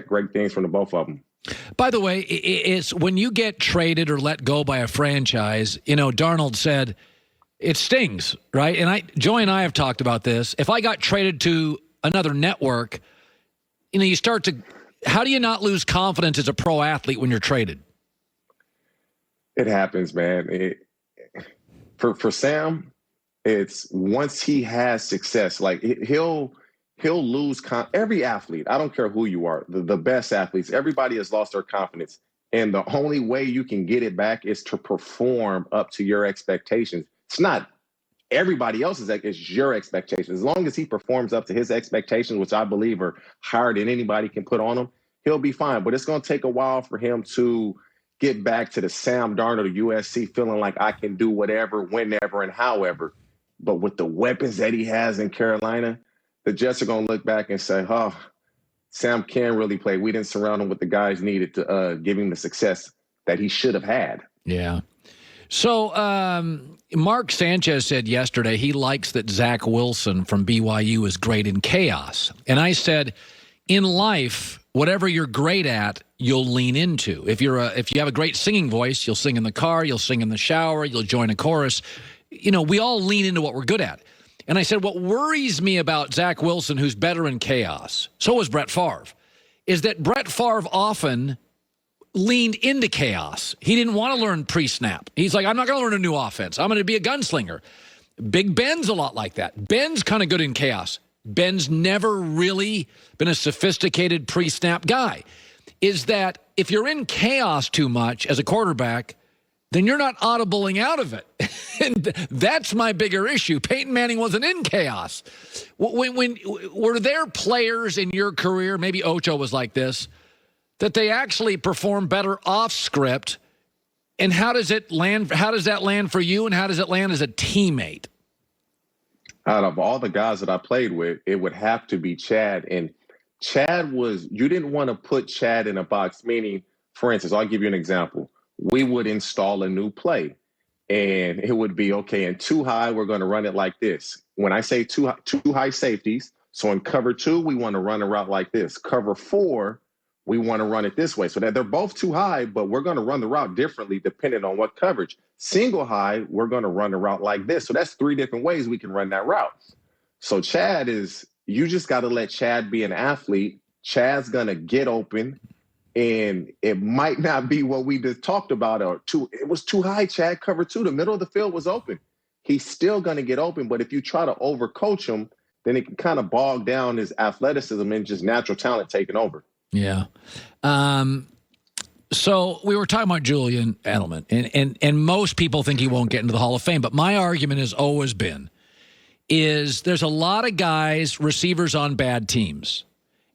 great things from the both of them. By the way, it's when you get traded or let go by a franchise, Darnold said it stings, right? And Joey and I have talked about this. If I got traded to another network, you start to, how do you not lose confidence as a pro athlete when you're traded? It happens, man. For Sam, it's once he has success, like he'll lose every athlete. I don't care who you are, the best athletes. Everybody has lost their confidence, and the only way you can get it back is to perform up to your expectations. It's not everybody else's; it's your expectations. As long as he performs up to his expectations, which I believe are higher than anybody can put on him, he'll be fine. But it's going to take a while for him to get back to the Sam Darnold of USC, feeling like I can do whatever, whenever, and however. But with the weapons that he has in Carolina, the Jets are going to look back and say, oh, Sam can really play. We didn't surround him with the guys needed to give him the success that he should have had. Yeah. So Mark Sanchez said yesterday he likes that Zach Wilson from BYU is great in chaos. And I said, in life, whatever you're great at, you'll lean into. If you have a great singing voice, you'll sing in the car, you'll sing in the shower, you'll join a chorus. We all lean into what we're good at. And I said, what worries me about Zach Wilson, who's better in chaos, so was Brett Favre, is that Brett Favre often leaned into chaos. He didn't want to learn pre-snap. He's like, I'm not going to learn a new offense. I'm going to be a gunslinger. Big Ben's a lot like that. Ben's kind of good in chaos. Ben's never really been a sophisticated pre-snap guy. Is that if you're in chaos too much as a quarterback, then you're not audibling out of it. And that's my bigger issue. Peyton Manning wasn't in chaos. Were there players in your career, maybe Ocho was like this, that they actually perform better off script? And how does it land? How does that land for you? And how does it land as a teammate? Out of all the guys that I played with, it would have to be Chad. And Chad you didn't want to put Chad in a box, meaning, for instance, I'll give you an example. We would install a new play, and it would be, okay, in too high, we're going to run it like this. When I say two high safeties, so in cover 2, we want to run a route like this. Cover 4, we want to run it this way. So that they're both too high, but we're going to run the route differently depending on what coverage. Single high, we're going to run the route like this. So that's 3 different ways we can run that route. So Chad you just got to let Chad be an athlete. Chad's going to get open, and it might not be what we just talked about. It was too high, Chad, cover 2. The middle of the field was open. He's still going to get open, but if you try to overcoach him, then it can kind of bog down his athleticism and just natural talent taking over. Yeah. So we were talking about Julian Edelman, and most people think he won't get into the Hall of Fame, but my argument has always been there's a lot of guys, receivers on bad teams,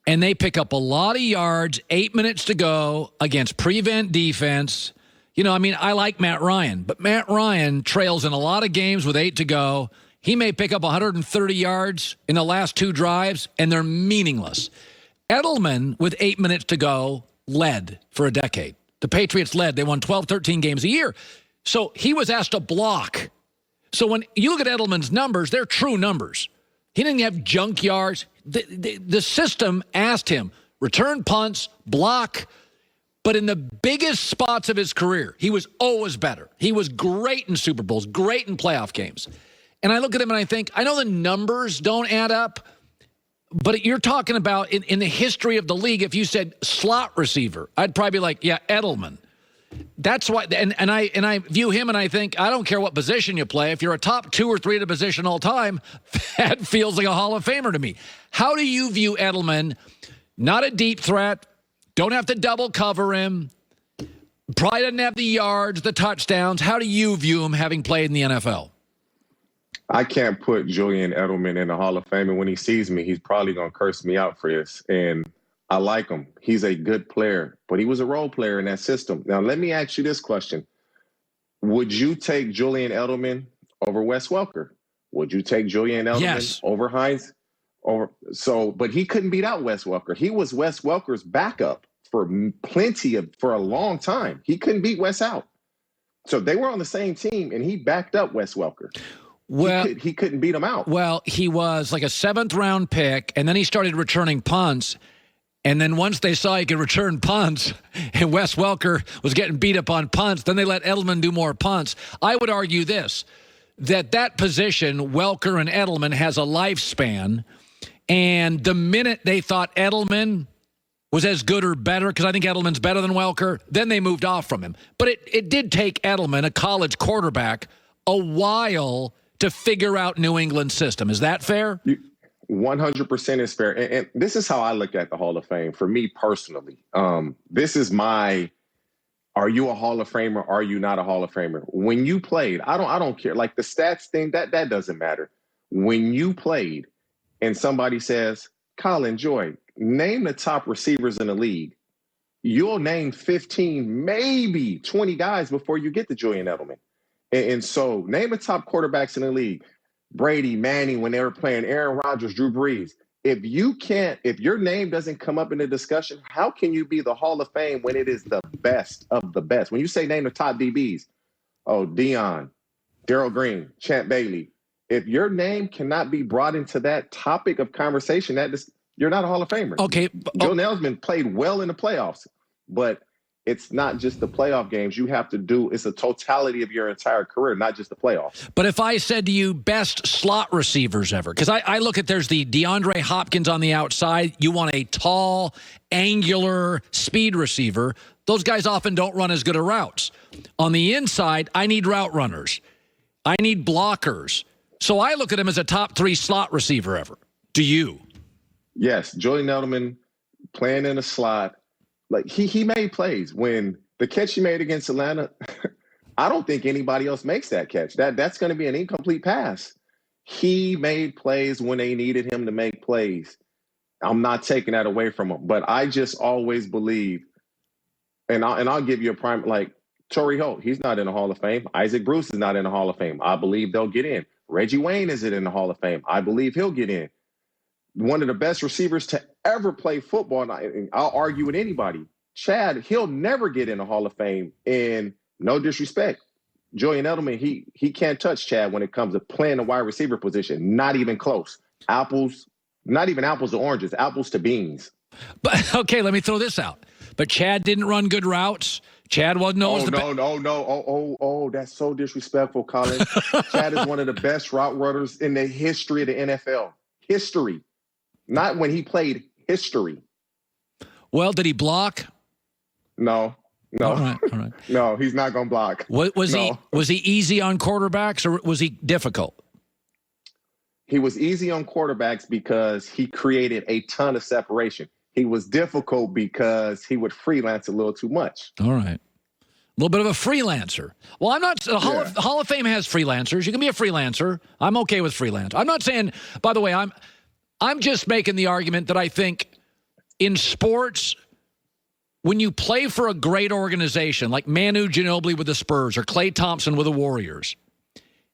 and they pick up a lot of yards, 8 minutes to go against prevent defense. I like Matt Ryan, but Matt Ryan trails in a lot of games with 8 to go. He may pick up 130 yards in the last 2 drives, and they're meaningless. Edelman, with 8 minutes to go, led for a decade. The Patriots led. They won 12, 13 games a year. So he was asked to block. So when you look at Edelman's numbers, they're true numbers. He didn't have junk yards. The system asked him, return punts, block. But in the biggest spots of his career, he was always better. He was great in Super Bowls, great in playoff games. And I look at him and I think, I know the numbers don't add up, but you're talking about in the history of the league, if you said slot receiver, I'd probably be like, yeah, Edelman. That's why, and I view him and I think, I don't care what position you play. If you're a top 2 or 3 at a position all time, that feels like a Hall of Famer to me. How do you view Edelman? Not a deep threat. Don't have to double cover him. Probably doesn't have the yards, the touchdowns. How do you view him having played in the NFL? I can't put Julian Edelman in the Hall of Fame, and when he sees me, he's probably going to curse me out for this. And I like him. He's a good player, but he was a role player in that system. Now, let me ask you this question. Would you take Julian Edelman over Wes Welker? Would you take Julian Edelman over Hines? But he couldn't beat out Wes Welker. He was Wes Welker's backup for a long time. He couldn't beat Wes out. So they were on the same team, and he backed up Wes Welker. Well, he couldn't beat him out. Well, he was like a 7th-round pick, and then he started returning punts. And then once they saw he could return punts and Wes Welker was getting beat up on punts, then they let Edelman do more punts. I would argue this, that position, Welker and Edelman, has a lifespan. And the minute they thought Edelman was as good or better, because I think Edelman's better than Welker, then they moved off from him. But it did take Edelman, a college quarterback, a while to figure out New England's system. Is that fair? 100% is fair. And this is how I look at the Hall of Fame for me personally. This is my, are you a Hall of Famer? Are you not a Hall of Famer? When you played, I don't care. Like the stats thing, that doesn't matter. When you played and somebody says, Colin, Joy, name the top receivers in the league. You'll name 15, maybe 20 guys before you get to Julian Edelman. And so name the top quarterbacks in the league. Brady, Manning, when they were playing, Aaron Rodgers, Drew Brees. If your name doesn't come up in the discussion, how can you be the Hall of Fame when it is the best of the best? When you say name the top DBs, Deion, Darrell Green, Champ Bailey. If your name cannot be brought into that topic of conversation, you're not a Hall of Famer. Okay. Julian Edelman played well in the playoffs, but it's not just the playoff games. You have to do, it's a totality of your entire career, not just the playoffs. But if I said to you, best slot receivers ever, because I look at, there's the DeAndre Hopkins on the outside. You want a tall, angular speed receiver. Those guys often don't run as good a routes. On the inside, I need route runners. I need blockers. So I look at him as a top 3 slot receiver ever. Do you? Yes, Julian Edelman playing in a slot. Like he made plays. When the catch he made against Atlanta, I don't think anybody else makes that catch. That's going to be an incomplete pass. He made plays when they needed him to make plays. I'm not taking that away from him, but I just always believe, and I'll give you a prime, like Torrey Holt, he's not in the Hall of Fame. Isaac Bruce is not in the Hall of Fame. I believe they'll get in. Reggie Wayne isn't in the Hall of Fame. I believe he'll get in. One of the best receivers to ever play football, and I'll argue with anybody, Chad, he'll never get in the Hall of Fame. And no disrespect, Julian Edelman, he can't touch Chad when it comes to playing the wide receiver position. Not even close. Not even apples to oranges, apples to beans. But okay, let me throw this out. But Chad didn't run good routes. Chad wasn't always no. That's so disrespectful, Colin. Chad is one of the best route runners in the history of the NFL. History. Not when he played, history. Well, did he block? No. All right. No, he's not going to block. Was he easy on quarterbacks, or was he difficult? He was easy on quarterbacks because he created a ton of separation. He was difficult because he would freelance a little too much. All right. A little bit of a freelancer. Well, I'm not. Hall of Fame has freelancers. You can be a freelancer. I'm okay with freelance. I'm not saying, by the way, I'm just making the argument that I think in sports, when you play for a great organization like Manu Ginobili with the Spurs or Klay Thompson with the Warriors,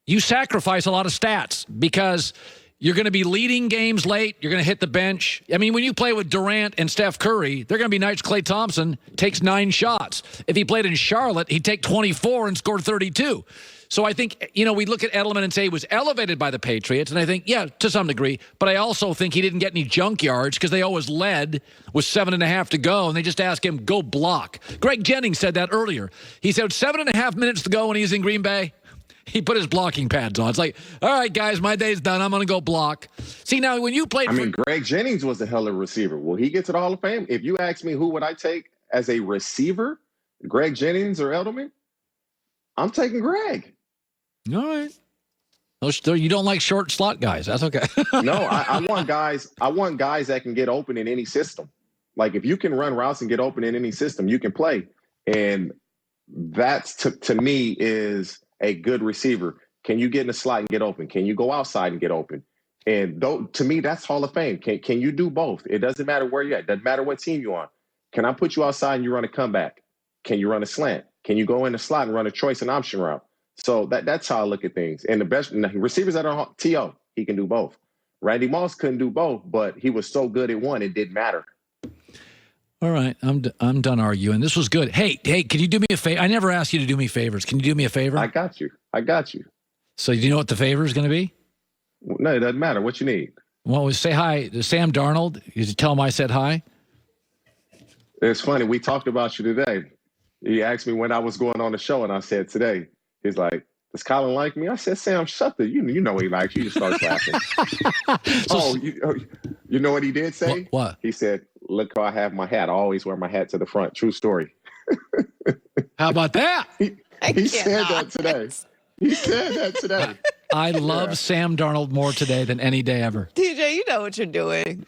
you sacrifice a lot of stats because you're going to be leading games late. You're going to hit the bench. I mean, when you play with Durant and Steph Curry, they're going to be nights Klay Thompson takes 9 shots. If he played in Charlotte, he'd take 24 and score 32. So I think, we look at Edelman and say he was elevated by the Patriots, and I think, yeah, to some degree, but I also think he didn't get any junk yards because they always led with 7.5 to go, and they just asked him, go block. Greg Jennings said that earlier. He said 7.5 minutes to go when he was in Green Bay. He put his blocking pads on. It's like, all right, guys, my day's done. I'm going to go block. See, now, when you played... Greg Jennings was a hell of a receiver. Will he get to the Hall of Fame? If you ask me who would I take as a receiver, Greg Jennings or Edelman, I'm taking Greg. All right. You don't like short slot guys. That's okay. No, I want guys that can get open in any system. Like, if you can run routes and get open in any system, you can play. And that's, to me, is a good receiver. Can you get in the slot and get open? Can you go outside and get open? And to me, that's Hall of Fame. Can you do both? It doesn't matter where you're at. It doesn't matter what team you're on. Can I put you outside and you run a comeback? Can you run a slant? Can you go in the slot and run a choice and option route? So that's how I look at things. And the best receivers that are T.O., he can do both. Randy Moss couldn't do both, but he was so good at one, it didn't matter. All right, I'm done arguing. This was good. Hey, can you do me a favor? I never asked you to do me favors. Can you do me a favor? I got you. So do you know what the favor is going to be? No, it doesn't matter. What you need? Well, say hi to Sam Darnold. You tell him I said hi. It's funny. We talked about you today. He asked me when I was going on the show, and I said today. He's like, "Does Colin like me?" I said, "Sam, shut the. You know he likes you." He just starts laughing. You know what he did say? What? He said, "Look how I have my hat. I always wear my hat to the front." True story. How about that? He said that today. He said that today. I love Sam Darnold more today than any day ever. TJ, you know what you're doing.